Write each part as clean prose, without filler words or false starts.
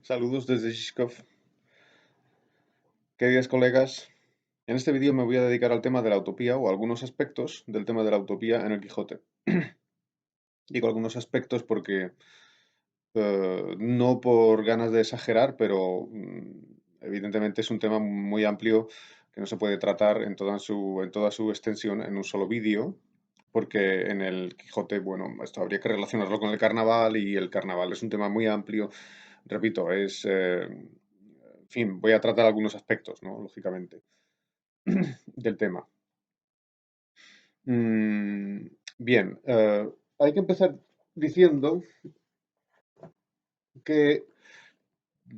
Saludos desde Shishkov. Queridos colegas, en este vídeo me voy a dedicar al tema de la utopía o a algunos aspectos del tema de la utopía en el Quijote. Digo algunos aspectos porque no por ganas de exagerar, pero evidentemente es un tema muy amplio que no se puede tratar en toda su extensión en un solo vídeo, porque en el Quijote, bueno, esto habría que relacionarlo con el carnaval y el carnaval es un tema muy amplio. Repito, en fin, voy a tratar algunos aspectos, ¿no? Lógicamente, del tema. Mm, bien, hay que empezar diciendo que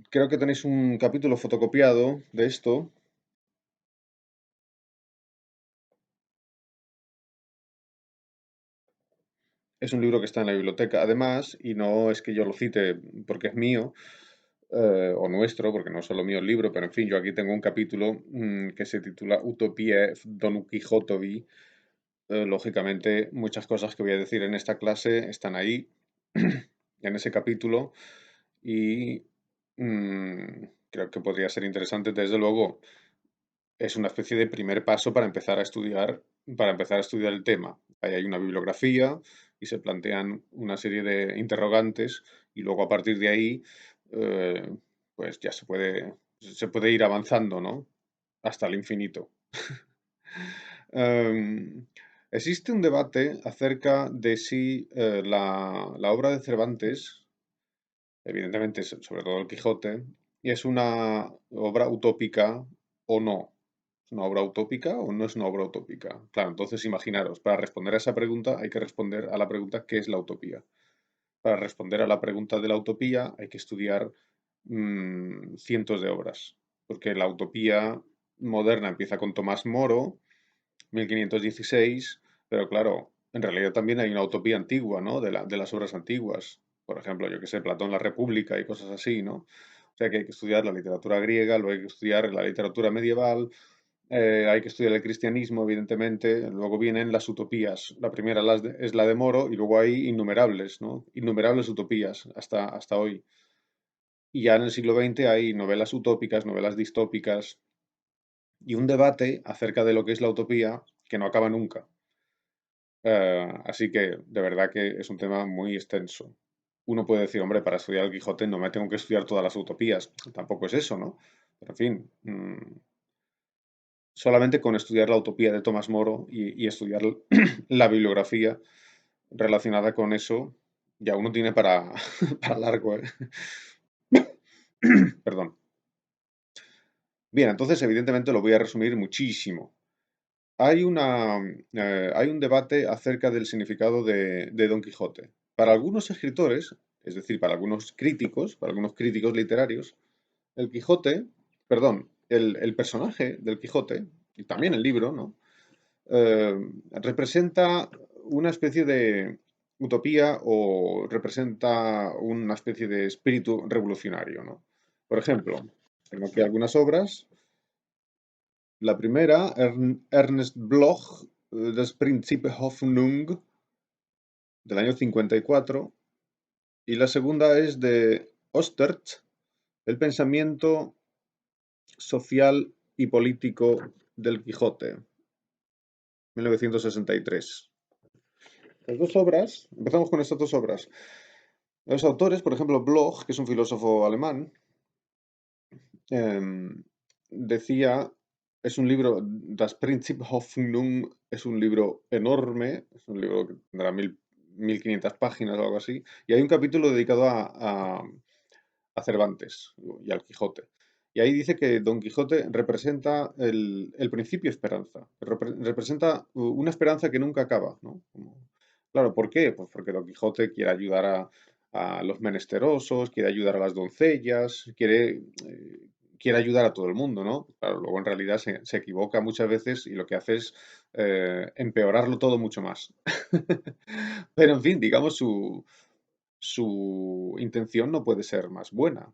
creo que tenéis un capítulo fotocopiado de esto. Es un libro que está en la biblioteca, además, y no es que yo lo cite porque es mío, o nuestro, porque no es solo mío el libro, pero en fin, yo aquí tengo un capítulo que se titula Utopie Don Quijotovi. Lógicamente, muchas cosas que voy a decir en esta clase están ahí, en ese capítulo, y creo que podría ser interesante. Desde luego, es una especie de primer paso para empezar a estudiar el tema. Ahí hay una bibliografía y se plantean una serie de interrogantes y luego a partir de ahí, eh, pues ya se puede ir avanzando, ¿no? Hasta el infinito. Em, Existe un debate acerca de si la obra de Cervantes, evidentemente sobre todo el Quijote, es una obra utópica o no. ¿Es una obra utópica o no es una obra utópica? Claro, entonces imaginaros, para responder a esa pregunta hay que responder a la pregunta ¿qué es la utopía? Para responder a la pregunta de la utopía hay que estudiar cientos de obras, porque la utopía moderna empieza con Tomás Moro, 1516, pero claro, en realidad también hay una utopía antigua, ¿no? De las obras antiguas. Por ejemplo, yo que sé, Platón, la República y cosas así, ¿no? O sea que hay que estudiar la literatura griega, luego hay que estudiar la literatura medieval, hay que estudiar el cristianismo, evidentemente, luego vienen las utopías. La primera es la de Moro y luego hay innumerables, ¿no? Innumerables utopías hasta hoy. Y ya en el siglo XX hay novelas utópicas, novelas distópicas y un debate acerca de lo que es la utopía que no acaba nunca. Así que de verdad que es un tema muy extenso. Uno puede decir, hombre, para estudiar el Quijote no me tengo que estudiar todas las utopías. Tampoco es eso, ¿no? Pero en fin, solamente con estudiar la utopía de Tomás Moro y estudiar la bibliografía relacionada con eso, ya uno tiene para, para largo, ¿eh? Perdón. Bien, entonces evidentemente lo voy a resumir muchísimo. Hay un debate acerca del significado de Don Quijote. Para algunos escritores, es decir, para algunos críticos literarios, el Quijote, perdón, el personaje del Quijote, y también el libro, ¿no? Eh, Representa una especie de utopía o representa una especie de espíritu revolucionario, ¿no? Por ejemplo, tengo aquí algunas obras. La primera, Ernest Bloch, Das Prinzip Hoffnung, del año 54, y la segunda es de Ostert, El pensamiento social y político del Quijote, 1963. Las dos obras, empezamos con estas dos obras. Los autores, por ejemplo, Bloch, que es un filósofo alemán, decía, es un libro, Das Prinzip Hoffnung, es un libro enorme, es un libro que tendrá 1500 páginas o algo así, y hay un capítulo dedicado a Cervantes y al Quijote. Y ahí dice que Don Quijote representa el principio esperanza, representa una esperanza que nunca acaba, ¿no? Claro, ¿por qué? Pues porque Don Quijote quiere ayudar a los menesterosos, quiere ayudar a las doncellas, quiere ayudar a todo el mundo, ¿no? Claro, luego en realidad se equivoca muchas veces y lo que hace es empeorarlo todo mucho más. Pero en fin, digamos, su intención no puede ser más buena.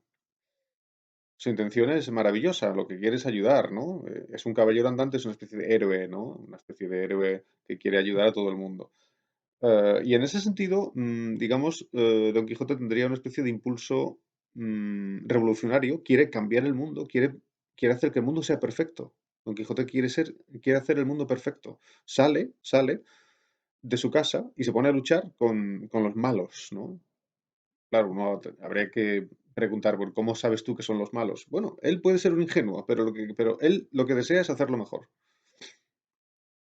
Su intención es maravillosa, lo que quiere es ayudar, ¿no? Es un caballero andante, es una especie de héroe, ¿no? Una especie de héroe que quiere ayudar a todo el mundo. Y en ese sentido, digamos, Don Quijote tendría una especie de impulso revolucionario, quiere cambiar el mundo, quiere hacer que el mundo sea perfecto. Don Quijote quiere hacer el mundo perfecto. Sale de su casa y se pone a luchar con los malos, ¿no? Claro, habría que preguntar, por ¿cómo sabes tú que son los malos? Bueno, él puede ser un ingenuo, pero él lo que desea es hacerlo mejor.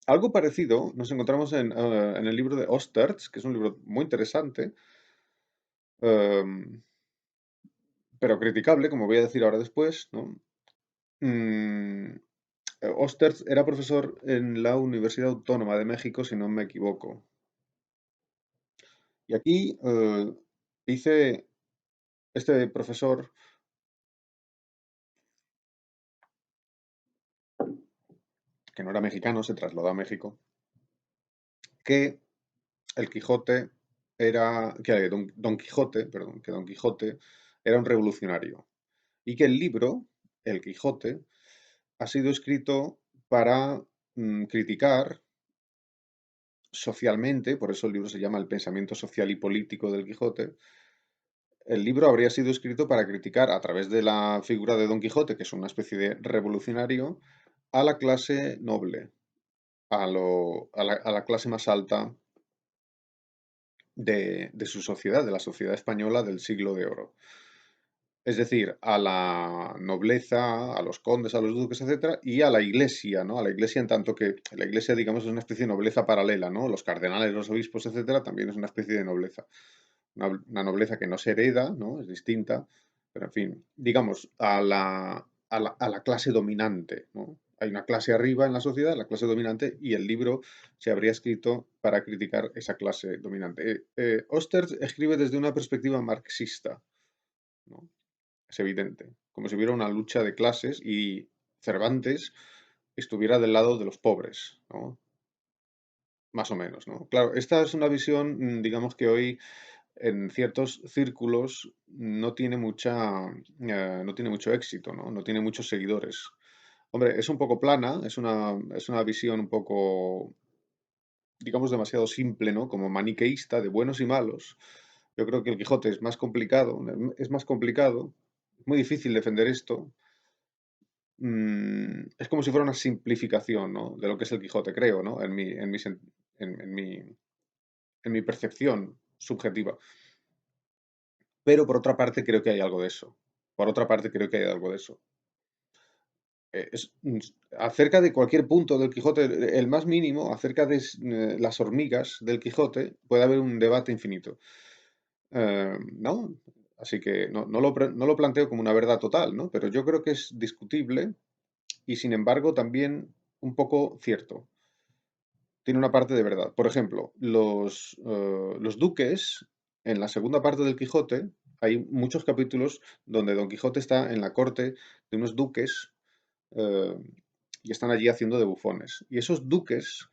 Algo parecido nos encontramos en el libro de Ostertz, que es un libro muy interesante, em, pero criticable, como voy a decir ahora después, ¿no? Mm, Ostertz era profesor en la Universidad Autónoma de México, si no me equivoco. Y aquí dice este profesor, que no era mexicano, se trasladó a México, que el Quijote que Don Quijote, perdón, que Don Quijote era un revolucionario y que el libro, El Quijote, ha sido escrito para criticar socialmente, por eso el libro se llama El pensamiento social y político del Quijote. El libro habría sido escrito para criticar a través de la figura de Don Quijote, que es una especie de revolucionario, a la clase noble, a la clase más alta de su sociedad, de la sociedad española del siglo de oro. Es decir, a la nobleza, a los condes, a los duques, etcétera, y a la iglesia, ¿no? A la iglesia en tanto que la iglesia, digamos, es una especie de nobleza paralela, ¿no? Los cardenales, los obispos, etcétera, también es una especie de nobleza. Una nobleza que no se hereda, ¿no? Es distinta, pero en fin, digamos, a la clase dominante, ¿no? Hay una clase arriba en la sociedad, la clase dominante, y el libro se habría escrito para criticar esa clase dominante. Ostertz escribe desde una perspectiva marxista, ¿no? Es evidente, como si hubiera una lucha de clases y Cervantes estuviera del lado de los pobres, ¿no? Más o menos, ¿no? Claro, esta es una visión, digamos que hoy en ciertos círculos no tiene mucho éxito, ¿no? No tiene muchos seguidores. Hombre, es un poco plana, es una visión un poco, digamos, demasiado simple, ¿no? Como maniqueísta de buenos y malos. Yo creo que el Quijote es más complicado, es muy difícil defender esto. Es como si fuera una simplificación, ¿no? De lo que es el Quijote, creo, ¿no? En mi, en mi percepción subjetiva. Pero por otra parte creo que hay algo de eso. Por otra parte creo que hay algo de eso. Acerca de cualquier punto del Quijote, el más mínimo, acerca de las hormigas del Quijote, puede haber un debate infinito. ¿No? Así que no lo planteo como una verdad total, ¿no? Pero yo creo que es discutible y sin embargo también un poco cierto. Tiene una parte de verdad. Por ejemplo, los duques, en la segunda parte del Quijote, hay muchos capítulos donde Don Quijote está en la corte de unos duques eh, y están allí haciendo de bufones. Y esos duques,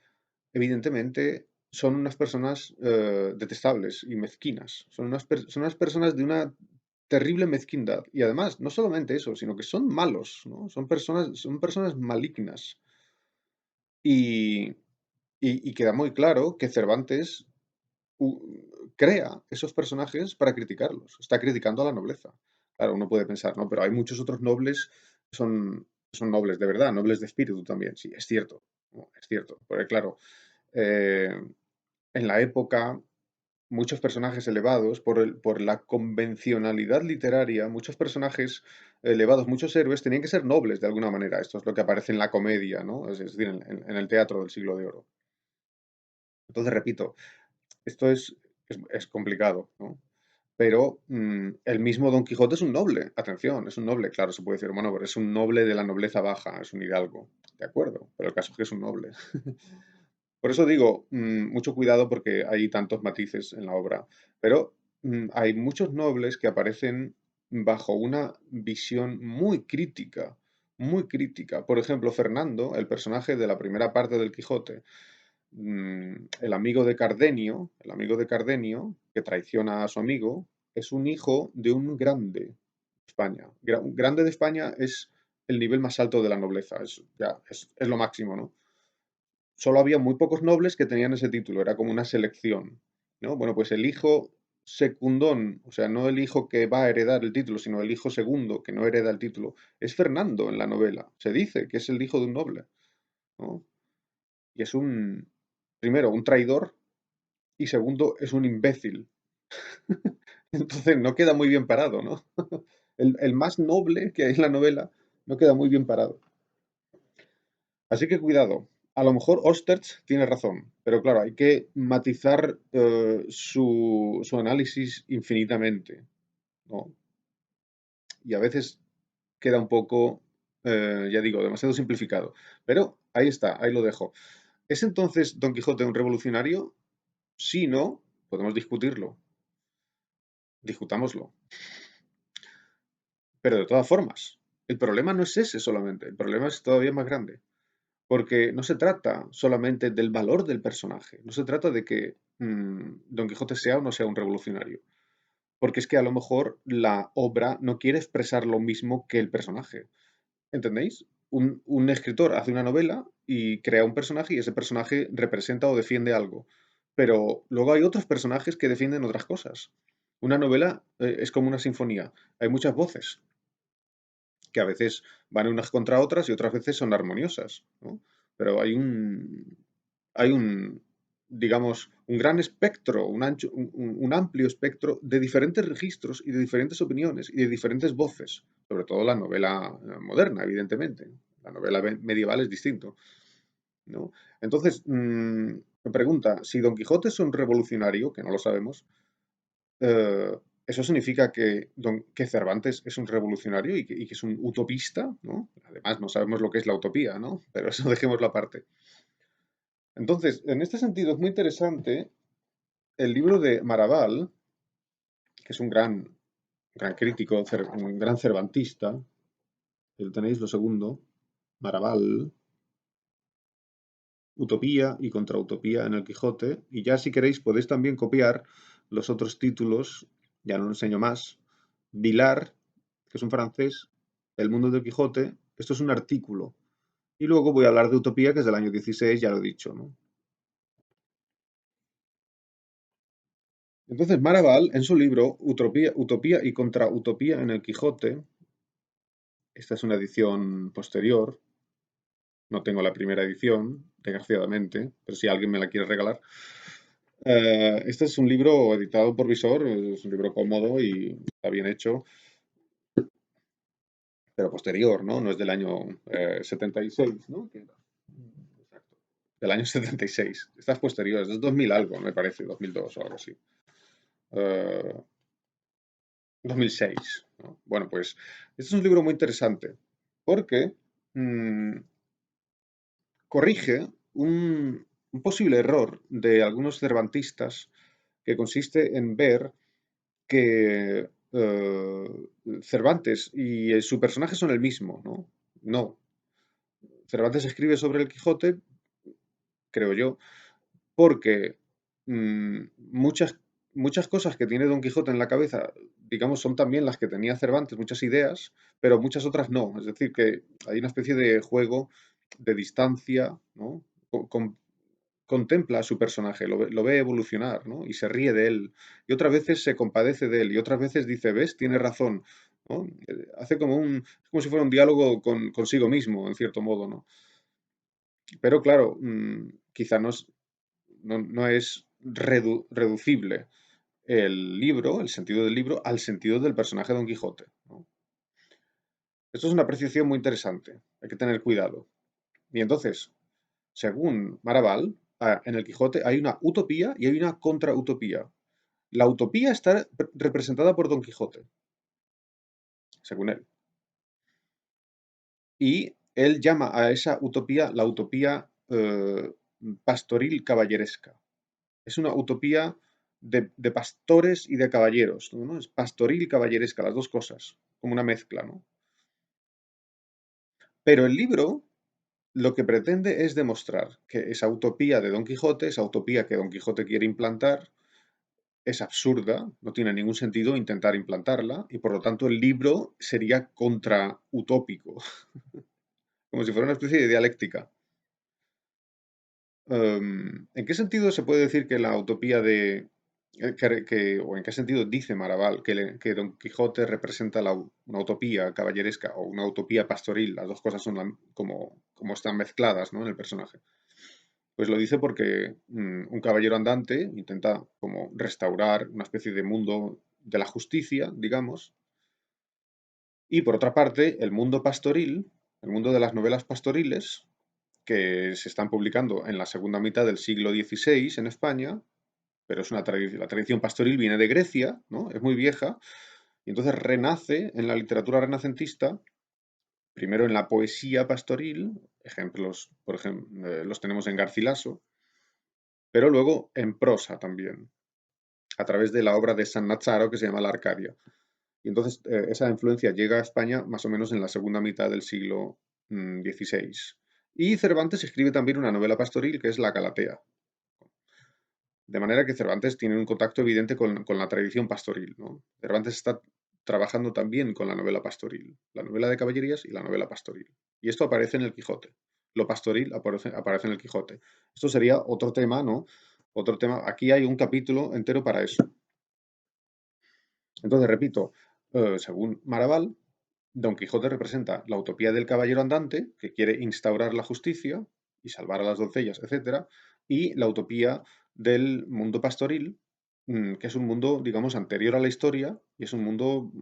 evidentemente, son unas personas detestables y mezquinas. Son unas personas de una terrible mezquindad. Y además, no solamente eso, sino que son malos, ¿no? Son personas malignas. Y, y queda muy claro que Cervantes crea esos personajes para criticarlos. Está criticando a la nobleza. Claro, uno puede pensar, no, pero hay muchos otros nobles son nobles de verdad, nobles de espíritu también. Sí, es cierto, ¿no? Es cierto. Porque claro, eh, en la época, muchos personajes elevados, por la convencionalidad literaria, muchos personajes elevados, muchos héroes, tenían que ser nobles de alguna manera. Esto es lo que aparece en la comedia, ¿no? Es decir, en el teatro del siglo de oro. Entonces, repito, esto es complicado, ¿no? Pero el mismo Don Quijote es un noble, atención, es un noble, claro, se puede decir, bueno, pero es un noble de la nobleza baja, es un hidalgo, de acuerdo, pero el caso es que es un noble. Por eso digo, mucho cuidado porque hay tantos matices en la obra, pero hay muchos nobles que aparecen bajo una visión muy crítica, muy crítica. Por ejemplo, Fernando, el personaje de la primera parte del Quijote, el amigo de Cardenio, que traiciona a su amigo, es un hijo de un grande de España. Un grande de España es el nivel más alto de la nobleza, es lo máximo, ¿no? Solo había muy pocos nobles que tenían ese título, era como una selección, ¿no? Bueno, pues el hijo secundón, o sea, no el hijo que va a heredar el título, sino el hijo segundo que no hereda el título, es Fernando en la novela. Se dice que es el hijo de un noble, ¿no? Y es primero, un traidor y segundo, es un imbécil. Entonces no queda muy bien parado, ¿no? El más noble que hay en la novela no queda muy bien parado. Así que cuidado. A lo mejor Ostertz tiene razón, pero claro, hay que matizar su análisis infinitamente, ¿no? Y a veces queda un poco, ya digo, demasiado simplificado. Pero ahí está, ahí lo dejo. ¿Es entonces Don Quijote un revolucionario? Sí, no, podemos discutirlo. Discutámoslo. Pero de todas formas, el problema no es ese solamente, el problema es todavía más grande. Porque no se trata solamente del valor del personaje, no se trata de que Don Quijote sea o no sea un revolucionario. Porque es que a lo mejor la obra no quiere expresar lo mismo que el personaje. ¿Entendéis? Un escritor hace una novela y crea un personaje y ese personaje representa o defiende algo. Pero luego hay otros personajes que defienden otras cosas. Una novela es como una sinfonía. Hay muchas voces que a veces van unas contra otras y otras veces son armoniosas, ¿no? Pero hay un, digamos, un gran espectro, un amplio espectro de diferentes registros y de diferentes opiniones y de diferentes voces, sobre todo la novela moderna, evidentemente. La novela medieval es distinto, ¿no? Entonces, me pregunta, si Don Quijote es un revolucionario, que no lo sabemos, eh, eso significa que Cervantes es un revolucionario y que es un utopista, ¿no? Además, no sabemos lo que es la utopía, ¿no? Pero eso dejémoslo aparte. Entonces, en este sentido es muy interesante el libro de Maraval, que es un gran crítico, un gran cervantista. Lo tenéis lo segundo, Maraval, Utopía y Contrautopía en el Quijote. Y ya si queréis podéis también copiar los otros títulos, ya no lo enseño más. Vilar, que es un francés, El mundo del Quijote. Esto es un artículo. Y luego voy a hablar de Utopía, que es del año 16, ya lo he dicho, ¿no? Entonces, Maraval, en su libro Utopía y Contrautopía en el Quijote, esta es una edición posterior, no tengo la primera edición, desgraciadamente, pero si alguien me la quiere regalar. Este es un libro editado por Visor, es un libro cómodo y está bien hecho, pero posterior, ¿no? No es del año 76, ¿no? Exacto. Del año 76. Esta es posterior, es del 2000 algo, me parece, 2002 o algo así. Eh, 2006, ¿no? Bueno, pues este es un libro muy interesante porque mm, corrige un posible error de algunos cervantistas que consiste en ver que Cervantes y su personaje son el mismo, ¿no? No. Cervantes escribe sobre el Quijote, creo yo, porque mm, muchas, muchas cosas que tiene Don Quijote en la cabeza, digamos, son también las que tenía Cervantes, muchas ideas, pero muchas otras no. Es decir, que hay una especie de juego de distancia, ¿no? Contempla a su personaje, lo ve evolucionar, ¿no? Y se ríe de él. Y otras veces se compadece de él. Y otras veces dice, ¿ves? Tiene razón, ¿no? Hace es como si fuera un diálogo consigo mismo, en cierto modo, ¿no? Pero claro, quizá no es reducible el libro, el sentido del libro, al sentido del personaje Don Quijote, ¿no? Esto es una apreciación muy interesante, hay que tener cuidado. Y entonces, según Maraval, en el Quijote hay una utopía y hay una contrautopía. La utopía está representada por Don Quijote, según él. Y él llama a esa utopía la utopía pastoril caballeresca. Es una utopía de pastores y de caballeros, ¿no? Es pastoril y caballeresca, las dos cosas, como una mezcla, ¿no? Pero el libro lo que pretende es demostrar que esa utopía de Don Quijote, esa utopía que Don Quijote quiere implantar, es absurda, no tiene ningún sentido intentar implantarla, y por lo tanto el libro sería contrautópico, como si fuera una especie de dialéctica. ¿En qué sentido se puede decir que la utopía o en qué sentido dice Maraval que Don Quijote representa una utopía caballeresca o una utopía pastoril. Las dos cosas son como están mezcladas, ¿no? En el personaje. Pues lo dice porque un caballero andante intenta como restaurar una especie de mundo de la justicia, digamos, y por otra parte, el mundo pastoril, el mundo de las novelas pastoriles, que se están publicando en la segunda mitad del siglo XVI en España, pero es una tradición, la tradición pastoril viene de Grecia, ¿no? Es muy vieja, y entonces renace en la literatura renacentista, primero en la poesía pastoril, ejemplos, por ejemplo, los tenemos en Garcilaso, pero luego en prosa también, a través de la obra de San Nazzaro que se llama La Arcadia. Y entonces esa influencia llega a España más o menos en la segunda mitad del siglo XVI. Y Cervantes escribe también una novela pastoril que es La Galatea. De manera que Cervantes tiene un contacto evidente con la tradición pastoril, ¿no? Cervantes está trabajando también con la novela pastoril, la novela de caballerías y la novela pastoril. Y esto aparece en el Quijote. Lo pastoril aparece en el Quijote. Esto sería otro tema, ¿no? Otro tema. Aquí hay un capítulo entero para eso. Entonces, repito, según Maraval, Don Quijote representa la utopía del caballero andante, que quiere instaurar la justicia y salvar a las doncellas, etcétera, y la utopía del mundo pastoril, que es un mundo, digamos, anterior a la historia, y es un mundo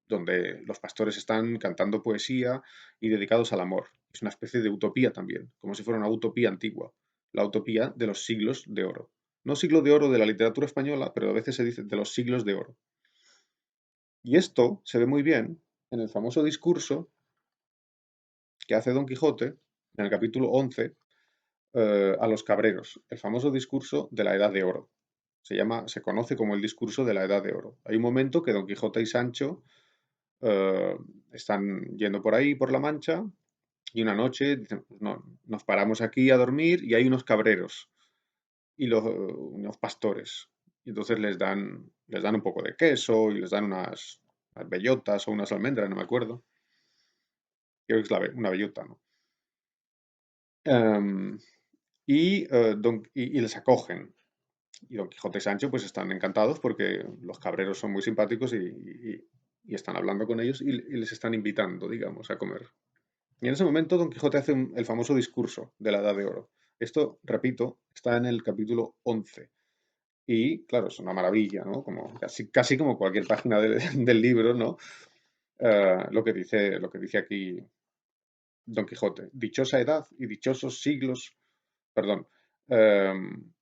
donde los pastores están cantando poesía y dedicados al amor. Es una especie de utopía también, como si fuera una utopía antigua, la utopía de los siglos de oro. No siglo de oro de la literatura española, pero a veces se dice de los siglos de oro. Y esto se ve muy bien en el famoso discurso que hace Don Quijote en el capítulo 11 a los cabreros, el famoso discurso de la Edad de Oro. Se conoce como el discurso de la Edad de Oro. Hay un momento que Don Quijote y Sancho eh, están yendo por ahí, por la Mancha, y una noche dicen, "Pues no, nos paramos aquí a dormir y hay unos cabreros y unos pastores. Y entonces les dan un poco de queso y les dan unas bellotas o unas almendras, no me acuerdo. Creo que es una bellota, ¿no? Em, y les acogen. Y Don Quijote y Sancho pues están encantados porque los cabreros son muy simpáticos y están hablando con ellos y les están invitando, digamos, a comer. Y en ese momento Don Quijote hace el famoso discurso de la Edad de Oro. Esto, repito, está en el capítulo 11. Y claro, es una maravilla, ¿no? Como, casi como cualquier página del libro, ¿no? Lo que dice aquí Don Quijote. Dichosa edad y dichosos siglos, perdón, em,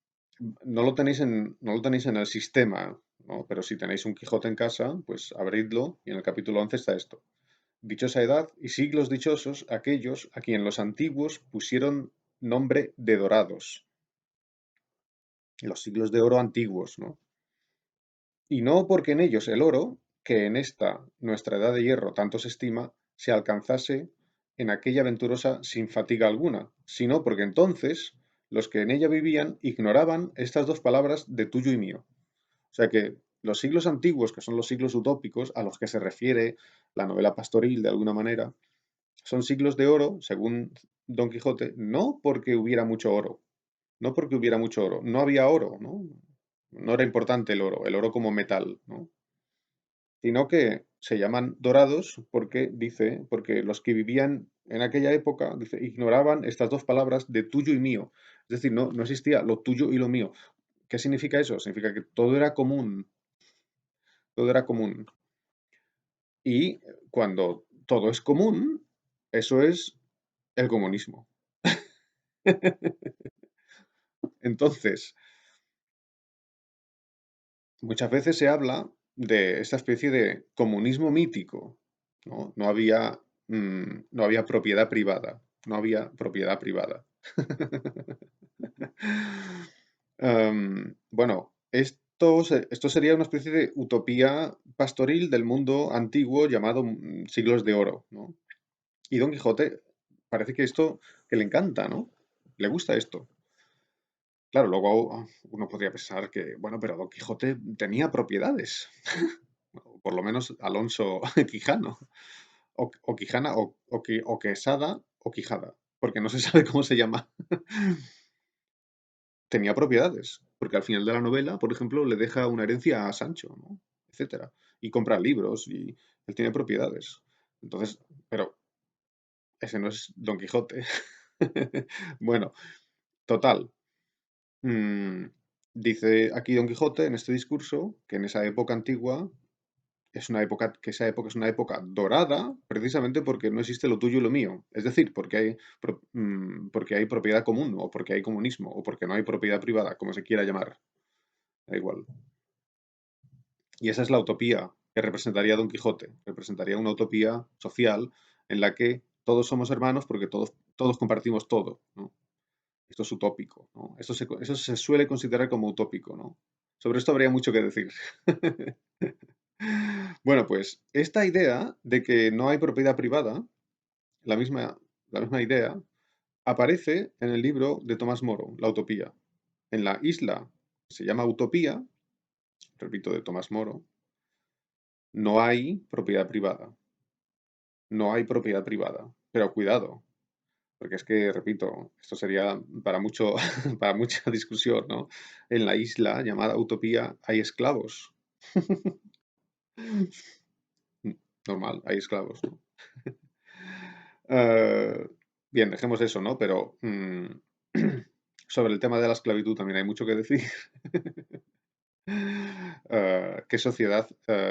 no lo tenéis en el sistema, ¿no? Pero si tenéis un Quijote en casa, pues abridlo y en el capítulo 11 está esto. Dichosa edad y siglos dichosos aquellos a quien los antiguos pusieron nombre de dorados. Los siglos de oro antiguos, ¿no? Y no porque en ellos el oro, que en esta nuestra edad de hierro tanto se estima, se alcanzase en aquella venturosa sin fatiga alguna, sino porque entonces los que en ella vivían ignoraban estas dos palabras de tuyo y mío. O sea que los siglos antiguos, que son los siglos utópicos a los que se refiere la novela pastoril de alguna manera, son siglos de oro, según Don Quijote, no porque hubiera mucho oro, no porque hubiera mucho oro, no había oro, ¿no? No era importante el oro como metal, ¿no? Sino que se llaman dorados porque los que vivían en aquella época, dice, ignoraban estas dos palabras de tuyo y mío. Es decir, no existía lo tuyo y lo mío. ¿Qué significa eso? Significa que todo era común, todo era común. Y cuando todo es común, eso es el comunismo. Entonces, muchas veces se habla de esta especie de comunismo mítico, ¿no? No había propiedad privada, no había propiedad privada. Bueno, esto sería una especie de utopía pastoril del mundo antiguo llamado siglos de oro, ¿no? Y Don Quijote parece que le encanta, ¿no? Le gusta esto. Claro, luego uno podría pensar que, bueno, pero Don Quijote tenía propiedades, o por lo menos Alonso Quijano, o Quijana, o Quesada, o Quijada, porque no se sabe cómo se llama. Tenía propiedades. porque al final de la novela, por ejemplo, le deja una herencia a Sancho, ¿no? Etcétera. Y compra libros y él tiene propiedades. Entonces, pero ese no es Don Quijote. Bueno, total. mm, Dice aquí Don Quijote en este discurso que en esa época antigua es una época, que esa época es una época dorada, precisamente porque no existe lo tuyo y lo mío. Es decir, porque hay propiedad común, o porque hay comunismo, o porque no hay propiedad privada, como se quiera llamar. Da igual. Y esa es la utopía que representaría Don Quijote. Representaría una utopía social en la que todos somos hermanos porque todos compartimos todo, ¿no? Esto es utópico, ¿no? Eso se suele considerar como utópico, ¿no? Sobre esto habría mucho que decir. Bueno, pues esta idea de que no hay propiedad privada, la misma, la misma idea, aparece en el libro de Tomás Moro, La Utopía. En la isla que se llama Utopía, repito, de Tomás Moro, no hay propiedad privada. No hay propiedad privada. Pero cuidado, porque es que, repito, esto sería para mucho, para mucha discusión, ¿no? En la isla llamada Utopía hay esclavos. Normal, hay esclavos, ¿no? Eh, Bien, dejemos eso, ¿no? Pero sobre el tema de la esclavitud también hay mucho que decir. ¿Qué sociedad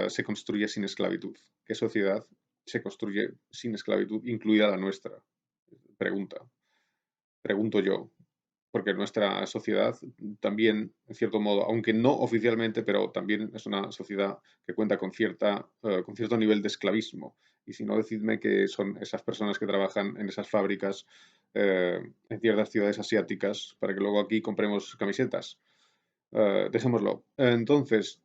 se construye sin esclavitud? ¿Qué sociedad se construye sin esclavitud, incluida la nuestra? Pregunta. Pregunto yo. Porque nuestra sociedad también, en cierto modo, aunque no oficialmente, pero también es una sociedad que cuenta con cierto nivel de esclavismo. Y si no, decidme que son esas personas que trabajan en esas fábricas en ciertas ciudades asiáticas para que luego aquí compremos camisetas. Dejémoslo. Entonces,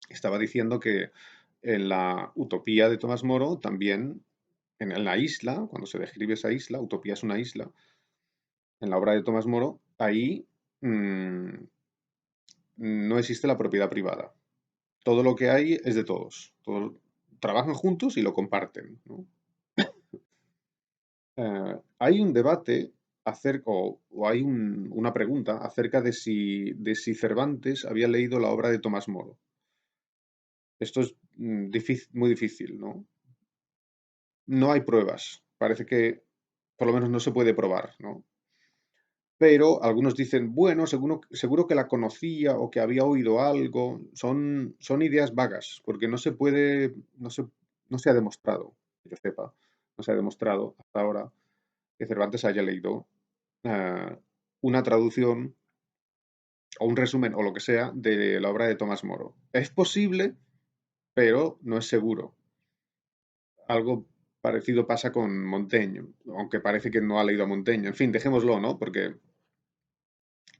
estaba diciendo que en la utopía de Tomás Moro también, en la isla, cuando se describe esa isla, utopía es una isla, en la obra de Tomás Moro, ahí mm, no existe la propiedad privada. Todo lo que hay es de todos. Todos trabajan juntos y lo comparten, ¿no? Hay un debate o hay una pregunta acerca de si Cervantes había leído la obra de Tomás Moro. Esto es muy difícil, ¿no? No hay pruebas. Parece que por lo menos no se puede probar, ¿no? Pero algunos dicen, bueno, seguro que la conocía o que había oído algo. Son ideas vagas, porque no se ha demostrado, que yo sepa, no se ha demostrado hasta ahora que Cervantes haya leído eh, una traducción o un resumen o lo que sea de la obra de Tomás Moro. Es posible, pero no es seguro. Algo parecido pasa con Montaigne, aunque parece que no ha leído a Montaigne. En fin, dejémoslo, ¿no? Porque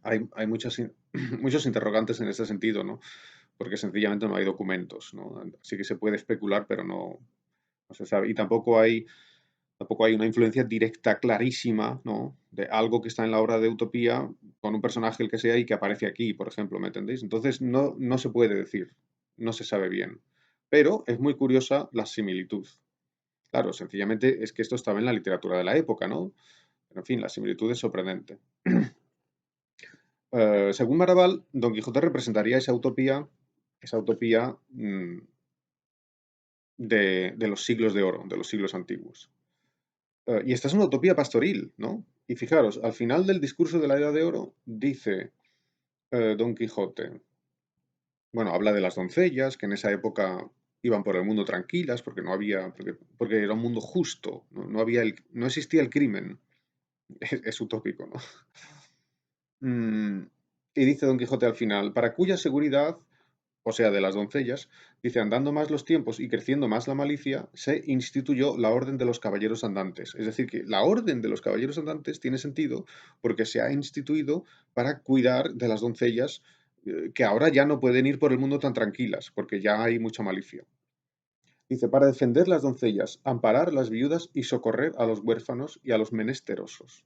hay muchos interrogantes en ese sentido, ¿no? Porque sencillamente no hay documentos, ¿no? Así que se puede especular, pero no se sabe. Y tampoco hay una influencia directa, clarísima, ¿no? De algo que está en la obra de Utopía con un personaje el que sea y que aparece aquí, por ejemplo, ¿me entendéis? Entonces no se puede decir, no se sabe bien. Pero es muy curiosa la similitud. Claro, sencillamente es que esto estaba en la literatura de la época, ¿no? Pero en fin, la similitud es sorprendente. Según Maraval, Don Quijote representaría esa utopía de los siglos de oro, de los siglos antiguos. Y esta es una utopía pastoril, ¿no? Y fijaros, al final del discurso de la Edad de Oro dice Don Quijote, bueno, habla de las doncellas, que en esa época iban por el mundo tranquilas, porque era un mundo justo, no existía el crimen. Es utópico, ¿no? Mm, y dice Don Quijote al final, para cuya seguridad, o sea, de las doncellas, dice, andando más los tiempos y creciendo más la malicia, se instituyó la orden de los caballeros andantes. Es decir, que la orden de los caballeros andantes tiene sentido porque se ha instituido para cuidar de las doncellas que ahora ya no pueden ir por el mundo tan tranquilas, porque ya hay mucha malicia. Dice, para defender las doncellas, amparar las viudas y socorrer a los huérfanos y a los menesterosos.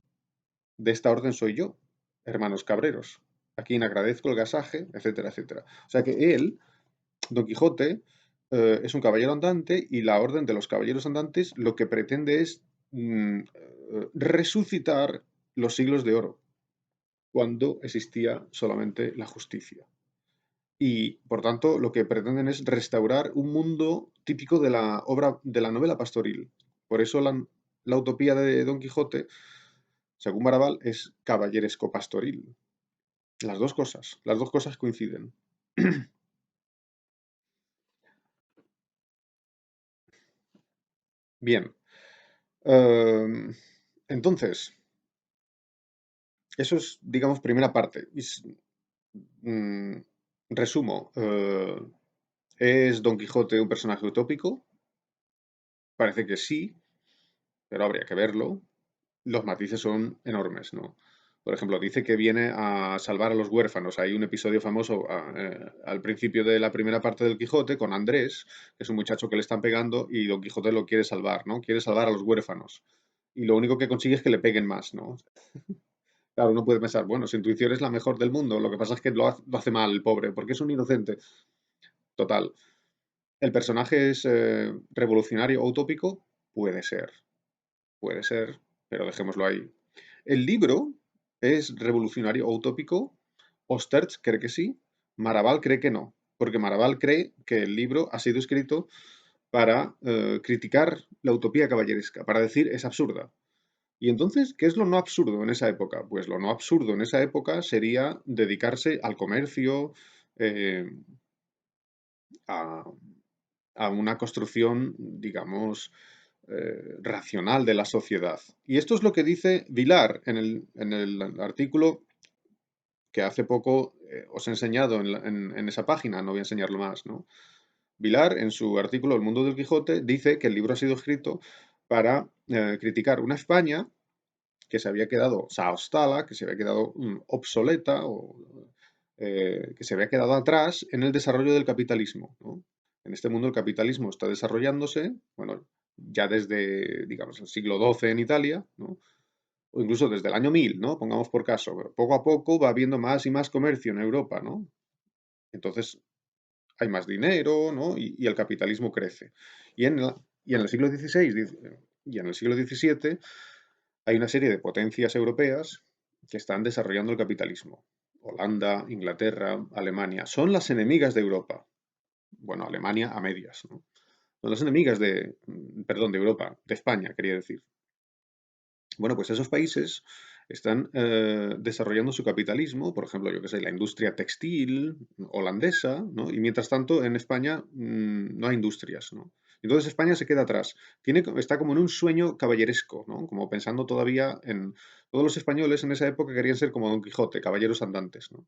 De esta orden soy yo, hermanos cabreros, a quien agradezco el gasaje, etcétera, etcétera. O sea que él, Don Quijote, es un caballero andante y la orden de los caballeros andantes lo que pretende es resucitar los siglos de oro. cuando existía solamente la justicia. Y, por tanto, lo que pretenden es restaurar un mundo típico de la obra, de la novela pastoril. Por eso la utopía de Don Quijote, según Barabal, es caballeresco pastoril. Las dos cosas coinciden. Bien, em, entonces, eso es, digamos, primera parte. Mm, resumo, ¿es Don Quijote un personaje utópico? Parece que sí, pero habría que verlo. Los matices son enormes, ¿no? Por ejemplo, dice que viene a salvar a los huérfanos. Hay un episodio famoso al principio de la primera parte del Quijote con Andrés, que es un muchacho que le están pegando y Don Quijote lo quiere salvar, ¿no? Quiere salvar a los huérfanos. Y lo único que consigue es que le peguen más, ¿no? Claro, uno puede pensar, bueno, su intuición es la mejor del mundo, lo que pasa es que lo hace mal el pobre, porque es un inocente. Total. ¿El personaje es revolucionario o utópico? Puede ser, pero dejémoslo ahí. El libro es revolucionario o utópico. Ostertz cree que sí. Maraval cree que no. Porque Maraval cree que el libro ha sido escrito para criticar la utopía caballeresca, para decir es absurda. Y entonces, ¿qué es lo no absurdo en esa época? Pues lo no absurdo en esa época sería dedicarse al comercio, eh, a, a una construcción, digamos, racional de la sociedad. Y esto es lo que dice Vilar en el artículo que hace poco os he enseñado en esa página, no voy a enseñarlo más, ¿no? Vilar, en su artículo El mundo del Quijote, dice que el libro ha sido escrito para criticar una España que se había quedado saostala, que se había quedado obsoleta o que se había quedado atrás en el desarrollo del capitalismo, ¿no? En este mundo el capitalismo está desarrollándose, bueno, ya desde, digamos, el siglo XII en Italia, ¿no? O incluso desde el año 1000, ¿no? Pongamos por caso, pero poco a poco va habiendo más y más comercio en Europa, ¿no? Entonces hay más dinero, ¿no? Y el capitalismo crece. Y y en el siglo XVI y en el siglo XVII hay una serie de potencias europeas que están desarrollando el capitalismo. Holanda, Inglaterra, Alemania. Son las enemigas de Europa. Bueno, Alemania a medias, ¿no? Son las enemigas perdón, de Europa, de España, quería decir. Bueno, pues esos países están desarrollando su capitalismo, por ejemplo, yo que sé, la industria textil holandesa, ¿no? Y mientras tanto, en España no hay industrias, ¿no? Entonces España se queda atrás. Está como en un sueño caballeresco, ¿no? Como pensando todavía en... Todos los españoles en esa época querían ser como Don Quijote, caballeros andantes, ¿no?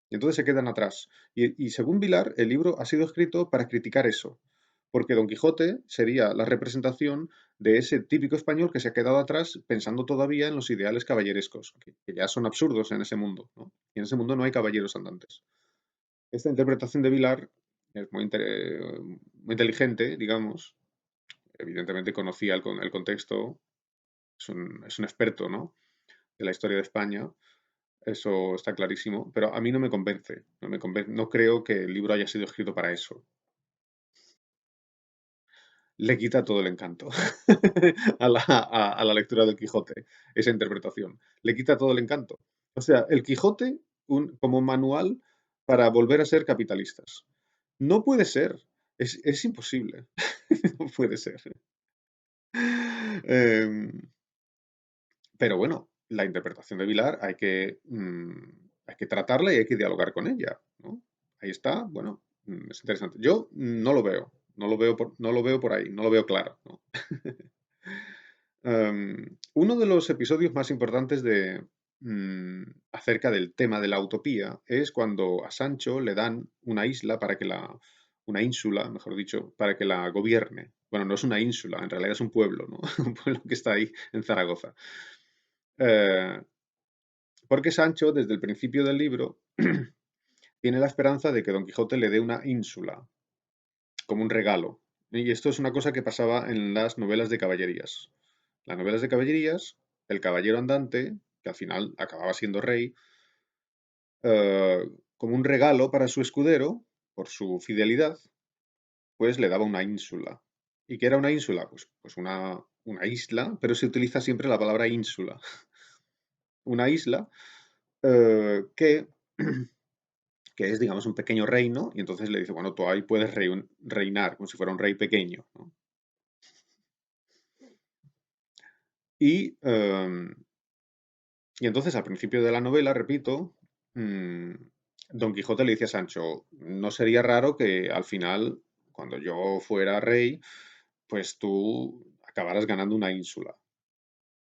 Y entonces se quedan atrás. Y según Vilar, el libro ha sido escrito para criticar eso, porque Don Quijote sería la representación de ese típico español que se ha quedado atrás pensando todavía en los ideales caballerescos, que ya son absurdos en ese mundo, ¿no? Y en ese mundo no hay caballeros andantes. Esta interpretación de Vilar es muy inteligente, digamos. Evidentemente conocía el contexto, es un experto, ¿no? De la historia de España, eso está clarísimo, pero a mí no me convence, no creo que el libro haya sido escrito para eso. Le quita todo el encanto a la lectura del Quijote, esa interpretación. Le quita todo el encanto. O sea, el Quijote como manual para volver a ser capitalistas. No puede ser. Es imposible. No puede ser. Em, pero bueno, la interpretación de Vilar hay que tratarla y hay que dialogar con ella, ¿no? Ahí está, bueno, es interesante. Yo no lo veo, no lo veo por ahí, no lo veo claro, ¿no? Uno de los episodios más importantes acerca del tema de la utopía es cuando a Sancho le dan una isla una ínsula, mejor dicho, para que la gobierne. Bueno, no es una ínsula, en realidad es un pueblo, ¿no? Un pueblo que está ahí en Zaragoza. Eh, porque Sancho, desde el principio del libro, tiene la esperanza de que Don Quijote le dé una ínsula, como un regalo. Y esto es una cosa que pasaba en las novelas de caballerías. Las novelas de caballerías, el caballero andante, que al final acababa siendo rey, como un regalo para su escudero, por su fidelidad, pues le daba una ínsula. ¿Y qué era una ínsula? Pues una isla, pero se utiliza siempre la palabra ínsula. Una isla que, que es, digamos, un pequeño reino, y entonces le dice, bueno, tú ahí puedes reinar, como si fuera un rey pequeño, ¿no? Y, y entonces al principio de la novela, repito, mm, Don Quijote le dice a Sancho, no sería raro que al final, cuando yo fuera rey, pues tú acabaras ganando una ínsula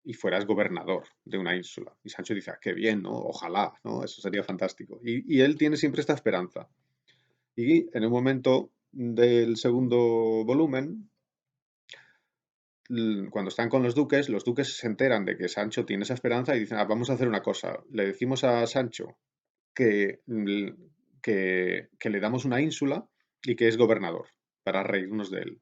y fueras gobernador de una ínsula. Y Sancho dice, ah, qué bien, ¿no? Ojalá, ¿no? Eso sería fantástico. Y él tiene siempre esta esperanza. Y en un momento del segundo volumen, cuando están con los duques se enteran de que Sancho tiene esa esperanza y dicen, "Ah, vamos a hacer una cosa. Le decimos a Sancho que, que le damos una ínsula y que es gobernador, para reírnos de él.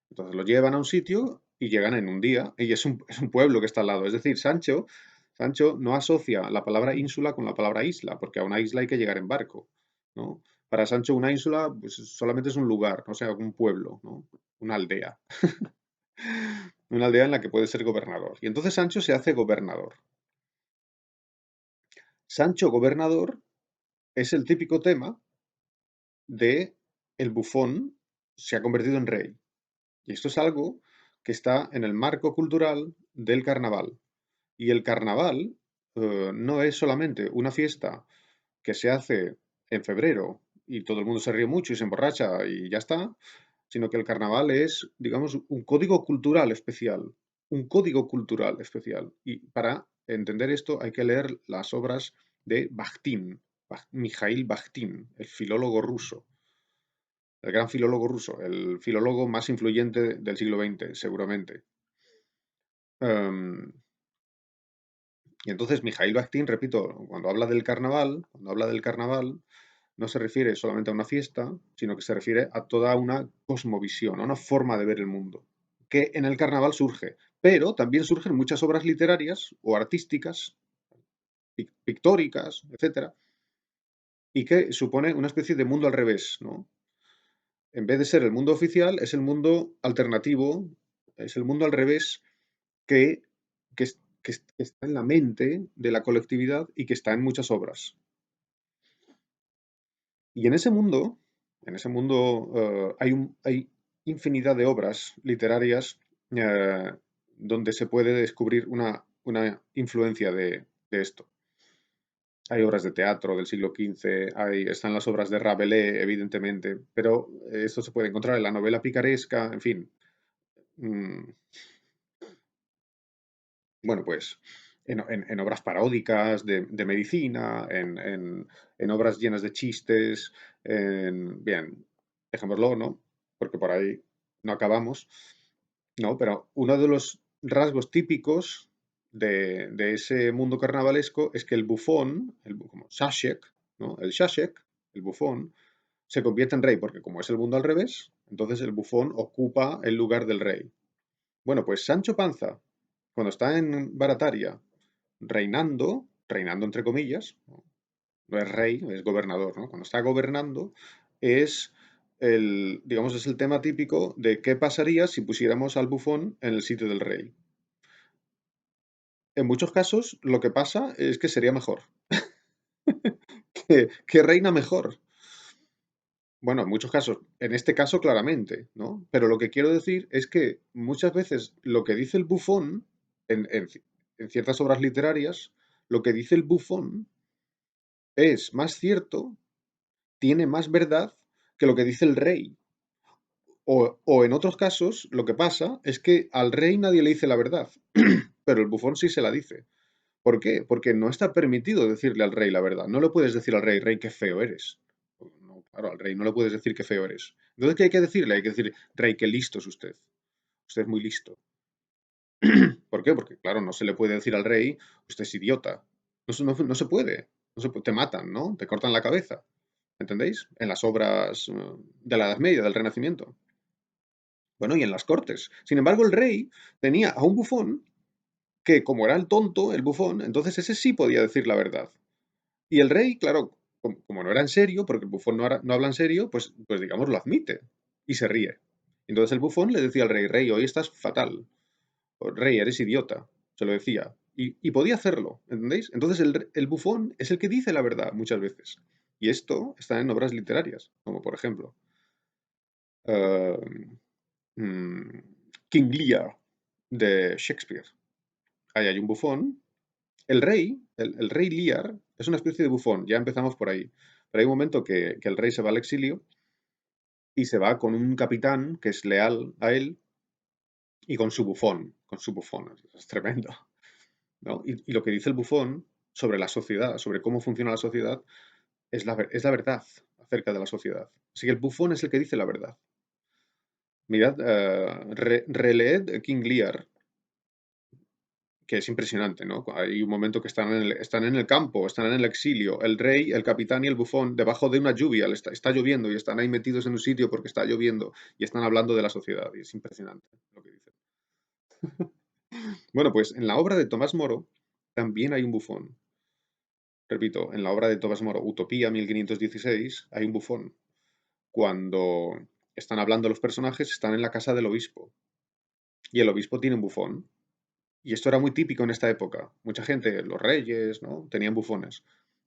Entonces lo llevan a un sitio y llegan en un día, y es un pueblo que está al lado. Es decir, Sancho no asocia la palabra ínsula con la palabra isla, porque a una isla hay que llegar en barco, ¿no? Para Sancho una ínsula pues, solamente es un lugar, o sea, un pueblo, ¿no? Una aldea. Una aldea en la que puede ser gobernador. Y entonces Sancho se hace gobernador. Sancho gobernador es el típico tema de el bufón se ha convertido en rey. Y esto es algo que está en el marco cultural del carnaval. Y el carnaval no es solamente una fiesta que se hace en febrero y todo el mundo se ríe mucho y se emborracha y ya está, sino que el carnaval es, digamos, un código cultural especial. Un código cultural especial. Y para entender esto hay que leer las obras de Bakhtin, Mikhail Bakhtin, el filólogo ruso. El gran filólogo ruso, el filólogo más influyente del siglo XX, seguramente. Em, y entonces Mikhail Bakhtin, repito, cuando habla del carnaval, no se refiere solamente a una fiesta, sino que se refiere a toda una cosmovisión, a una forma de ver el mundo, que en el carnaval surge. Pero también surgen muchas obras literarias o artísticas, pictóricas, etcétera, y que supone una especie de mundo al revés, ¿no? En vez de ser el mundo oficial, es el mundo alternativo, es el mundo al revés que, que está en la mente de la colectividad y que está en muchas obras. Y en ese mundo hay infinidad de obras literarias eh, donde se puede descubrir una influencia de esto. Hay obras de teatro del siglo XV, están las obras de Rabelais, evidentemente, pero esto se puede encontrar en la novela picaresca, en fin. mm, Bueno, pues en obras paródicas de medicina, en obras llenas de chistes, bien, dejémoslo, ¿no? Porque por ahí no acabamos, ¿no? Pero uno de los rasgos típicos de ese mundo carnavalesco es que el bufón, como Zizek, ¿no? El Zizek, el bufón, se convierte en rey, porque como es el mundo al revés, entonces el bufón ocupa el lugar del rey. Bueno, pues Sancho Panza, cuando está en Barataria, reinando entre comillas, no es rey, es gobernador, ¿no? Cuando está gobernando es digamos, es el tema típico de qué pasaría si pusiéramos al bufón en el sitio del rey. En muchos casos lo que pasa es que sería mejor, que reina mejor. Bueno, en muchos casos, en este caso claramente, ¿no? Pero lo que quiero decir es que muchas veces lo que dice el bufón, en ciertas obras literarias, lo que dice el bufón es más cierto, tiene más verdad que lo que dice el rey. O en otros casos, lo que pasa es que al rey nadie le dice la verdad, pero el bufón sí se la dice. ¿Por qué? Porque no está permitido decirle al rey la verdad. No le puedes decir al rey, rey, qué feo eres. No, claro, al rey no le puedes decir qué feo eres. Entonces, ¿qué hay que decirle? Hay que decir, rey, qué listo es usted. Usted es muy listo. ¿Por qué? Porque, claro, no se le puede decir al rey, usted es idiota. No se puede. Te matan, ¿no? Te cortan la cabeza. ¿Entendéis? En las obras de la Edad Media, del Renacimiento. Bueno, y en las cortes. Sin embargo, el rey tenía a un bufón que, como era el tonto, el bufón, entonces ese sí podía decir la verdad. Y el rey, claro, como no era en serio, porque el bufón no habla en serio, pues digamos lo admite y se ríe. Entonces el bufón le decía al rey, rey, hoy estás fatal. O, rey, eres idiota. Se lo decía. y podía hacerlo, ¿entendéis? Entonces el bufón es el que dice la verdad muchas veces. Y esto está en obras literarias, como por ejemplo eh, mm, King Lear de Shakespeare. Ahí hay un bufón. El rey Lear es una especie de bufón, ya empezamos por ahí. Pero hay un momento que el rey se va al exilio y se va con un capitán que es leal a él y con su bufón. Es tremendo, ¿no? Y lo que dice el bufón sobre la sociedad, sobre cómo funciona la sociedad, es la verdad acerca de la sociedad. Así que el bufón es el que dice la verdad. Mirad, releed King Lear, que es impresionante, ¿no? Hay un momento que están en el campo, están en el exilio, el rey, el capitán y el bufón, debajo de una lluvia, está lloviendo y están ahí metidos en un sitio porque está lloviendo y están hablando de la sociedad. Y es impresionante lo que dicen. Bueno, pues en la obra de Tomás Moro también hay un bufón. Repito, en la obra de Tomás Moro, Utopía 1516, hay un bufón. Cuando están hablando los personajes, están en la casa del obispo. Y el obispo tiene un bufón. Y esto era muy típico en esta época. Mucha gente, los reyes, ¿no? Tenían bufones.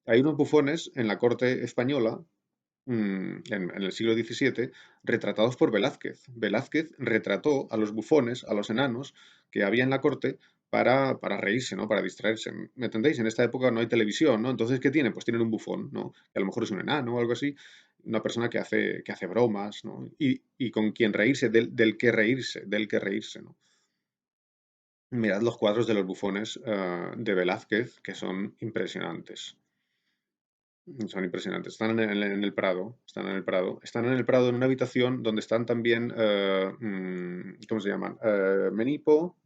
Hay unos bufones en la corte española, en el siglo XVII, retratados por Velázquez. Velázquez retrató a los bufones, a los enanos que había en la corte para reírse, ¿no? Para distraerse. ¿Me entendéis? En esta época no hay televisión, ¿no? Entonces, ¿qué tienen? Pues tienen un bufón, ¿no? Que a lo mejor es un enano o algo así, una persona que hace bromas, ¿no? Y con quien reírse, del que reírse, ¿no? Mirad los cuadros de los bufones de Velázquez, que son impresionantes. Son impresionantes. Están en el Prado. Están en el Prado. Están en el Prado en una habitación donde están también, ¿cómo se llaman? Menipo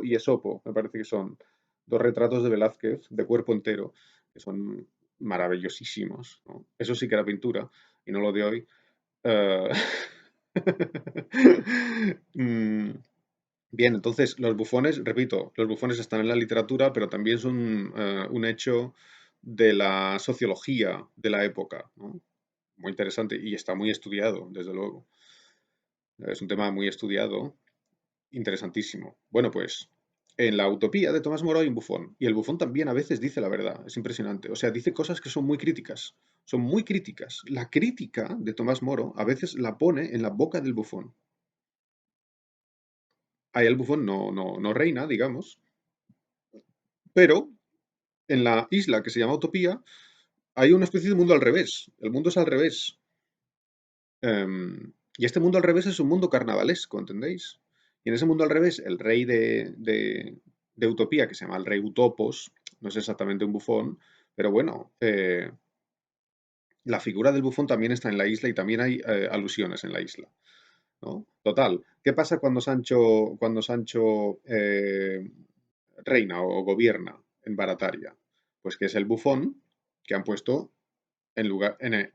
y Esopo, me parece que son dos retratos de Velázquez de cuerpo entero, que son maravillosísimos, ¿no? Eso sí que era pintura, y no lo de hoy. Eh, mm, Bien, entonces los bufones, repito, los bufones están en la literatura, pero también son un hecho de la sociología de la época, ¿no? Muy interesante y está muy estudiado, desde luego. Es un tema muy estudiado, interesantísimo. Bueno, pues en la utopía de Tomás Moro hay un bufón y el bufón también a veces dice la verdad, es impresionante. O sea, dice cosas que son muy críticas, son muy críticas. La crítica de Tomás Moro a veces la pone en la boca del bufón. Ahí el bufón no reina, digamos, pero en la isla que se llama Utopía hay una especie de mundo al revés. El mundo es al revés. Y este mundo al revés es un mundo carnavalesco, ¿entendéis? Y en ese mundo al revés, el rey de Utopía, que se llama el rey Utopos, no es exactamente un bufón, pero bueno, la figura del bufón también está en la isla y también hay alusiones en la isla, ¿no? Total, ¿qué pasa cuando Sancho reina o gobierna en Barataria? Pues que es el bufón que han puesto en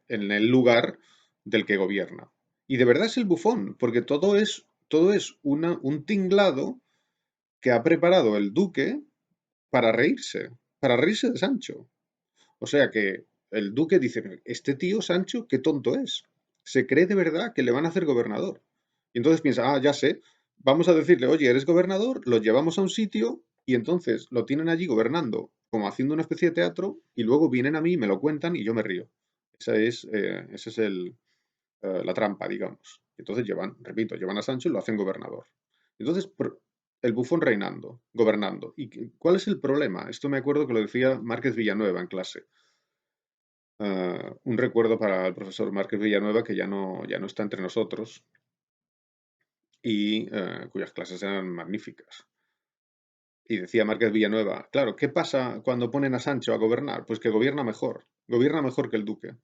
el lugar del que gobierna. Y de verdad es el bufón, porque todo es un tinglado que ha preparado el duque para reírse de Sancho. O sea que el duque dice, este tío Sancho, qué tonto es. Se cree de verdad que le van a hacer gobernador. Y entonces piensa, ya sé, vamos a decirle, oye, eres gobernador, lo llevamos a un sitio y entonces lo tienen allí gobernando, como haciendo una especie de teatro, y luego vienen a mí, me lo cuentan y yo me río. Esa es la trampa, digamos. Entonces repito, llevan a Sancho y lo hacen gobernador. Entonces, el bufón reinando, gobernando. ¿Y cuál es el problema? Esto me acuerdo que lo decía Márquez Villanueva en clase. Un recuerdo para el profesor Márquez Villanueva, que ya no está entre nosotros y cuyas clases eran magníficas. Y decía Márquez Villanueva, claro, ¿qué pasa cuando ponen a Sancho a gobernar? Pues que gobierna mejor que el duque.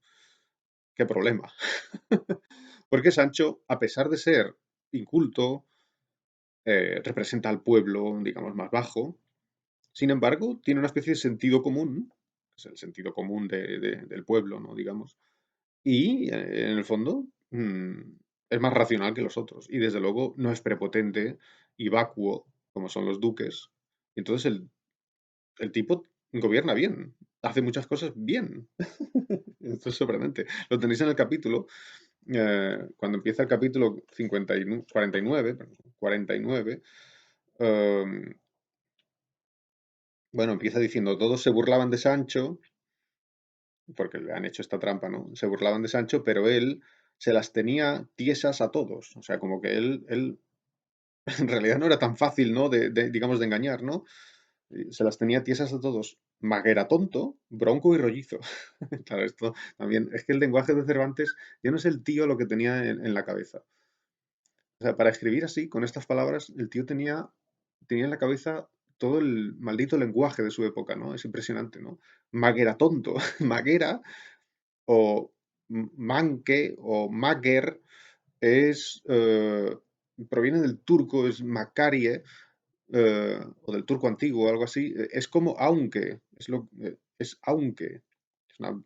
¿Qué problema? Porque Sancho, a pesar de ser inculto, representa al pueblo, digamos, más bajo, sin embargo, tiene una especie de sentido común, es el sentido común del pueblo, ¿no? Digamos, y en el fondo es más racional que los otros. Y desde luego no es prepotente y vacuo, como son los duques. Y entonces el tipo gobierna bien, hace muchas cosas bien. Esto es sorprendente. Lo tenéis en el capítulo, cuando empieza el capítulo 49, Bueno, empieza diciendo, todos se burlaban de Sancho, porque le han hecho esta trampa, ¿no? Se burlaban de Sancho, pero él se las tenía tiesas a todos. O sea, como que él en realidad no era tan fácil, ¿no? Digamos, de engañar, ¿no? Se las tenía tiesas a todos. Maguera tonto, bronco y rollizo. Claro, esto también, es que el lenguaje de Cervantes, yo no sé el tío lo que tenía en la cabeza. O sea, para escribir así, con estas palabras, el tío tenía en la cabeza todo el maldito lenguaje de su época, ¿no? Es impresionante, ¿no? Maguera tonto, maguera o manque o mager es, proviene del turco, es macarie, o del turco antiguo o algo así, es como aunque, es aunque, es una,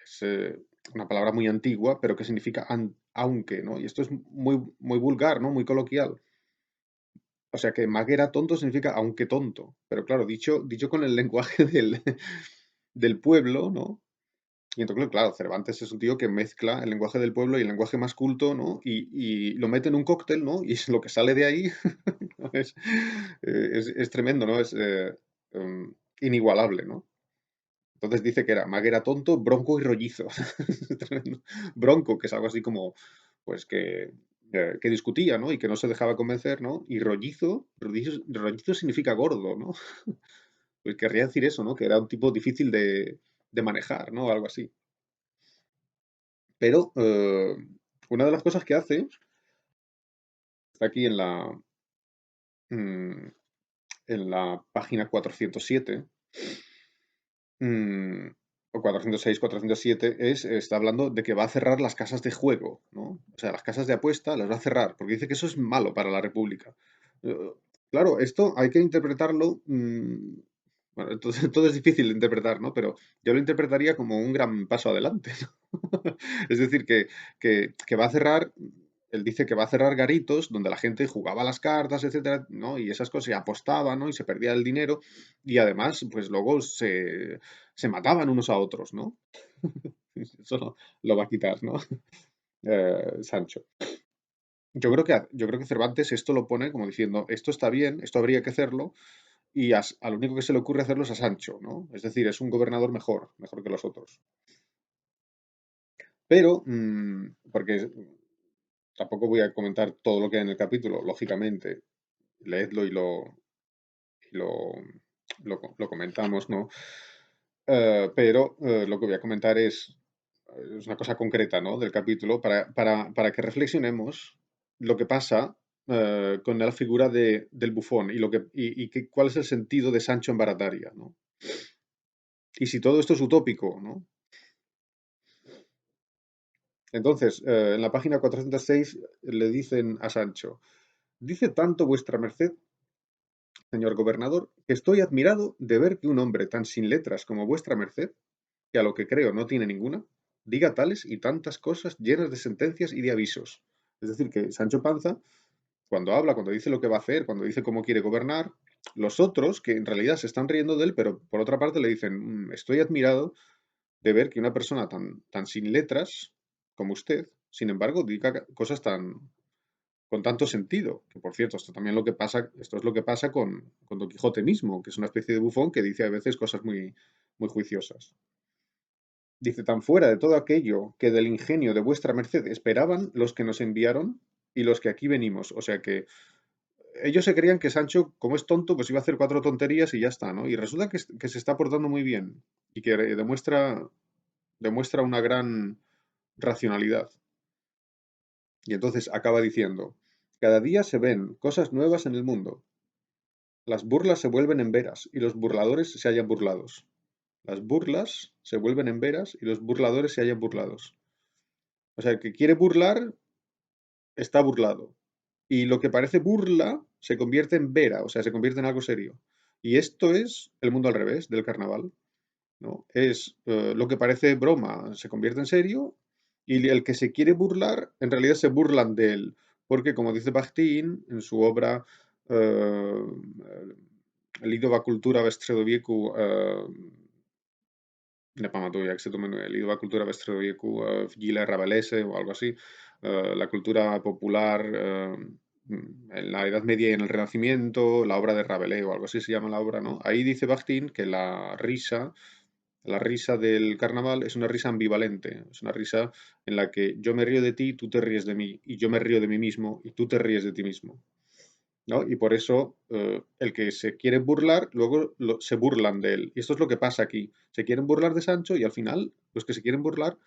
es, una palabra muy antigua, pero que significa aunque, ¿no? Y esto es muy, muy vulgar, ¿no? Muy coloquial. O sea que maguera tonto significa aunque tonto, pero claro, dicho con el lenguaje del pueblo, ¿no? Y entonces, claro, Cervantes es un tío que mezcla el lenguaje del pueblo y el lenguaje más culto, ¿no? Y lo mete en un cóctel, ¿no? Y es lo que sale de ahí ¿no? Es tremendo, ¿no? Es inigualable, ¿no? Entonces dice que era maguera tonto, bronco y rollizo. Tremendo. Bronco, que es algo así como, pues que discutía, ¿no? Y que no se dejaba convencer, ¿no? Y rollizo significa gordo, ¿no? Pues querría decir eso, ¿no? Que era un tipo difícil de manejar, ¿no? Algo así. Pero una de las cosas que hace, está aquí mm, en la página 407, mm, o 406, 407, está hablando de que va a cerrar las casas de juego, ¿no? O sea, las casas de apuesta las va a cerrar, porque dice que eso es malo para la República. Eh, claro, esto hay que interpretarlo, bueno, entonces, todo es difícil de interpretar, ¿no? Pero yo lo interpretaría como un gran paso adelante, ¿no? Es decir, que va a cerrar, él dice que va a cerrar garitos donde la gente jugaba las cartas, etcétera, ¿no? Y esas cosas, y apostaba, ¿no? Y se perdía el dinero, y además, pues luego se mataban unos a otros, ¿no? Eso lo va a quitar, ¿no? Sancho. Yo creo que Cervantes esto lo pone como diciendo, esto está bien, esto habría que hacerlo, y al único que se le ocurre hacerlo es a Sancho, ¿no? Es decir, es un gobernador mejor que los otros. Pero, porque tampoco voy a comentar todo lo que hay en el capítulo, lógicamente, leedlo y lo comentamos, ¿no? Pero lo que voy a comentar es una cosa concreta, ¿no? Del capítulo para que reflexionemos lo que pasa con la figura del bufón cuál es el sentido de Sancho en Barataria, ¿no? Y si todo esto es utópico, ¿no? Entonces, en la página 406 le dicen a Sancho, dice tanto vuestra merced, señor gobernador, que estoy admirado de ver que un hombre tan sin letras como vuestra merced, que a lo que creo no tiene ninguna, diga tales y tantas cosas llenas de sentencias y de avisos. Es decir, que Sancho Panza, cuando habla, cuando dice lo que va a hacer, cuando dice cómo quiere gobernar, los otros, que en realidad se están riendo de él, pero por otra parte le dicen, estoy admirado de ver que una persona tan sin letras como usted, sin embargo, diga cosas con tanto sentido. Que por cierto, esto es lo que pasa con Don Quijote mismo, que es una especie de bufón que dice a veces cosas muy, muy juiciosas. Dice, tan fuera de todo aquello que del ingenio de vuestra merced esperaban los que nos enviaron y los que aquí venimos. O sea que ellos se creían que Sancho, como es tonto, pues iba a hacer cuatro tonterías y ya está, ¿no? Y resulta que se está portando muy bien y que demuestra una gran racionalidad. Y entonces acaba diciendo, cada día se ven cosas nuevas en el mundo. Las burlas se vuelven en veras y los burladores se hallan burlados. Las burlas se vuelven en veras y los burladores se hallan burlados. O sea, el que quiere burlar está burlado. Y lo que parece burla se convierte en vera, o sea, se convierte en algo serio. Y esto es el mundo al revés del carnaval, ¿no? Es lo que parece broma se convierte en serio y el que se quiere burlar, en realidad se burlan de él. Porque, como dice Bakhtin en su obra eh, Lidova kultura ve středověku, nepamatuju, jak se to jmenuje, Lidová kultura ve středověku v díle Rabelese o algo así, la cultura popular en la Edad Media y en el Renacimiento, la obra de Rabelais o algo así se llama la obra, ¿no? Ahí dice Bakhtin que la risa del carnaval es una risa ambivalente, es una risa en la que yo me río de ti, tú te ríes de mí, y yo me río de mí mismo y tú te ríes de ti mismo, ¿no? Y por eso el que se quiere burlar, luego se burlan de él. Y esto es lo que pasa aquí. Se quieren burlar de Sancho y al final los que se quieren burlar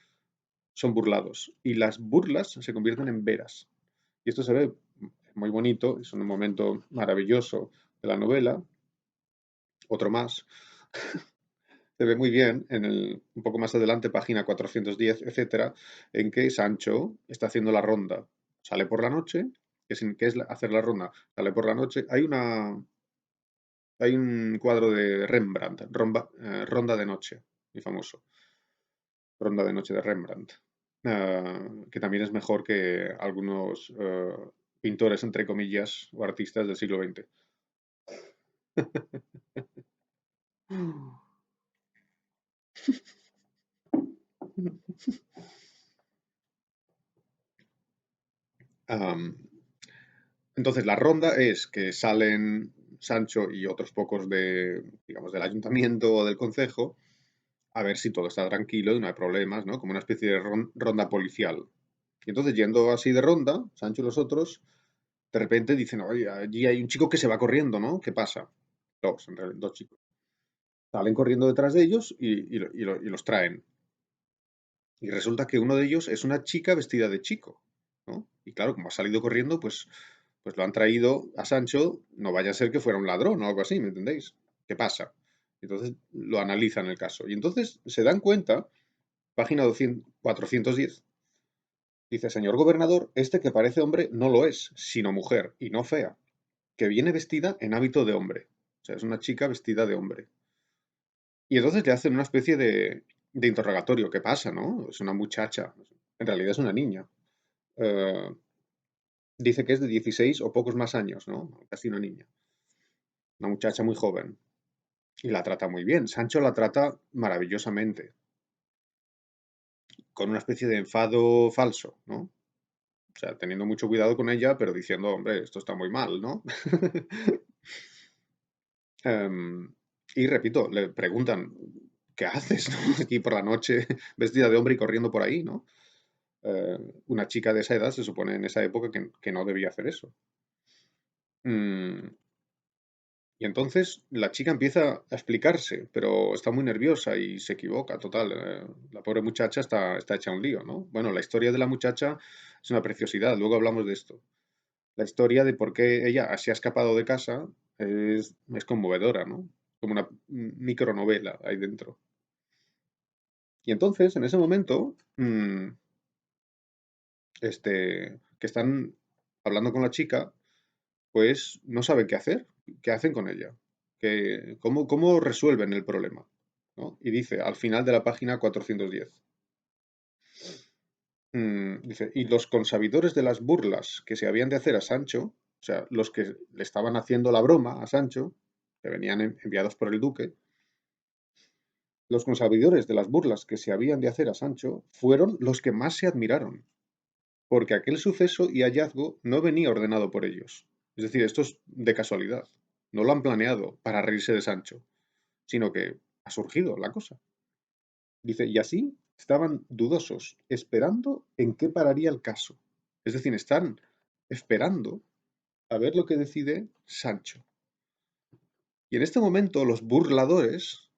son burlados. Y las burlas se convierten en veras. Y esto se ve muy bonito, es un momento maravilloso de la novela, otro más. Se ve muy bien un poco más adelante, página 410, etcétera, en que Sancho está haciendo la ronda. Sale por la noche, ¿qué es hacer la ronda? Sale por la noche. Hay un cuadro de Rembrandt, Ronda de Noche, muy famoso. Ronda de Noche de Rembrandt, que también es mejor que algunos pintores, entre comillas, o artistas del siglo XX. Am, entonces, la ronda es que salen Sancho y otros pocos digamos, del ayuntamiento o del concejo a ver si todo está tranquilo y no hay problemas, ¿no? Como una especie de ronda policial. Y entonces, yendo así de ronda, Sancho y los otros, de repente dicen, oye, allí hay un chico que se va corriendo, ¿no? ¿Qué pasa? Dos, en realidad, dos chicos. Salen corriendo detrás de ellos y los traen. Y resulta que uno de ellos es una chica vestida de chico, ¿no? Y claro, como ha salido corriendo, pues lo han traído a Sancho, no vaya a ser que fuera un ladrón o algo así, ¿me entendéis? ¿Qué pasa? Entonces lo analizan el caso. Y entonces se dan cuenta, página 410, dice, señor gobernador, este que parece hombre no lo es, sino mujer, y no fea, que viene vestida en hábito de hombre. O sea, es una chica vestida de hombre. Y entonces le hacen una especie de interrogatorio. ¿Qué pasa, no? Es una muchacha. En realidad es una niña. Eh, dice que es de 16 o pocos más años, ¿no? Casi una niña. Una muchacha muy joven. Y la trata muy bien. Sancho la trata maravillosamente. Con una especie de enfado falso, ¿no? O sea, teniendo mucho cuidado con ella, pero diciendo, hombre, esto está muy mal, ¿no? Y repito, le preguntan, ¿qué haces, no? Aquí por la noche vestida de hombre y corriendo por ahí, ¿no? Eh, una chica de esa edad se supone en esa época que no debía hacer eso. Mm, y entonces la chica empieza a explicarse, pero está muy nerviosa y se equivoca, total. La pobre muchacha está hecha un lío, ¿no? Bueno, la historia de la muchacha es una preciosidad, luego hablamos de esto. La historia de por qué ella se ha escapado de casa es conmovedora, ¿no? Como una micronovela ahí dentro. Y entonces, en ese momento, que están hablando con la chica, pues no saben qué hacer, qué hacen con ella, cómo resuelven el problema, ¿no? Y dice, al final de la página 410, dice, y los consabidores de las burlas que se habían de hacer a Sancho, o sea, los que le estaban haciendo la broma a Sancho, que venían enviados por el duque, los consabidores de las burlas que se habían de hacer a Sancho fueron los que más se admiraron, porque aquel suceso y hallazgo no venía ordenado por ellos. Es decir, esto es de casualidad. No lo han planeado para reírse de Sancho, sino que ha surgido la cosa. Dice, y así estaban dudosos, esperando en qué pararía el caso. Es decir, están esperando a ver lo que decide Sancho. Y en este momento los burladores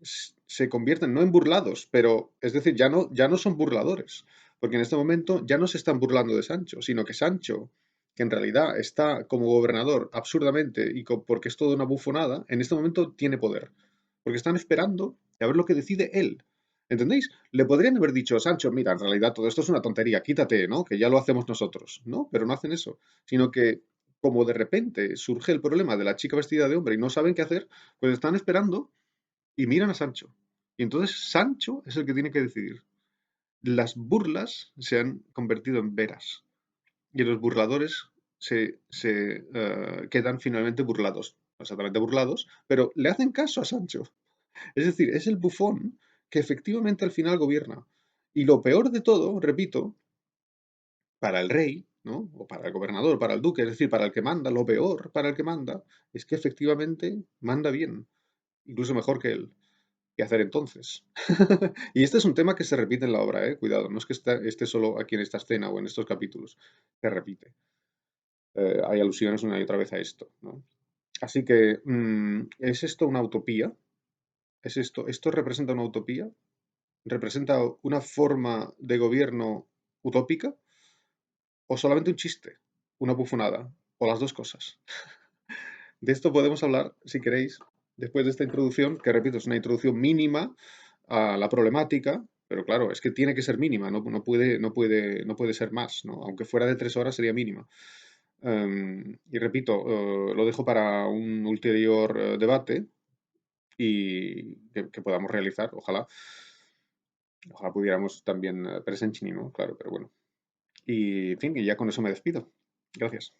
se convierten no en burlados, pero es decir, ya no son burladores, porque en este momento ya no se están burlando de Sancho, sino que Sancho, que en realidad está como gobernador absurdamente y porque es toda una bufonada, en este momento tiene poder, porque están esperando a ver lo que decide él. ¿Entendéis? Le podrían haber dicho, Sancho, mira, en realidad todo esto es una tontería, quítate, ¿no? Que ya lo hacemos nosotros, ¿no? Pero no hacen eso, sino que como de repente surge el problema de la chica vestida de hombre y no saben qué hacer, pues están esperando y miran a Sancho. Y entonces Sancho es el que tiene que decidir. Las burlas se han convertido en veras y los burladores se quedan finalmente burlados. No exactamente burlados, pero le hacen caso a Sancho. Es decir, es el bufón que efectivamente al final gobierna. Y lo peor de todo, repito, para el rey ¿no? O para el gobernador, para el duque, es decir, para el que manda, lo peor para el que manda es que efectivamente manda bien, incluso mejor que él. ¿Qué hacer entonces? Y este es un tema que se repite en la obra, cuidado, no es que esté solo aquí en esta escena o en estos capítulos, se repite. Hay alusiones una y otra vez a esto, ¿no? Así que, ¿es esto una utopía? ¿Es esto representa una utopía? ¿Representa una forma de gobierno utópica? ¿O solamente un chiste? ¿Una bufonada? ¿O las dos cosas? De esto podemos hablar, si queréis, después de esta introducción, que repito, es una introducción mínima a la problemática, pero claro, es que tiene que ser mínima, no puede ser más, ¿no? Aunque fuera de 3 horas sería mínima. Y repito, lo dejo para un ulterior debate y que podamos realizar, ojalá. Ojalá pudiéramos también presenchini, ¿no? Claro, pero bueno. Y, en fin, y ya con eso me despido. Gracias.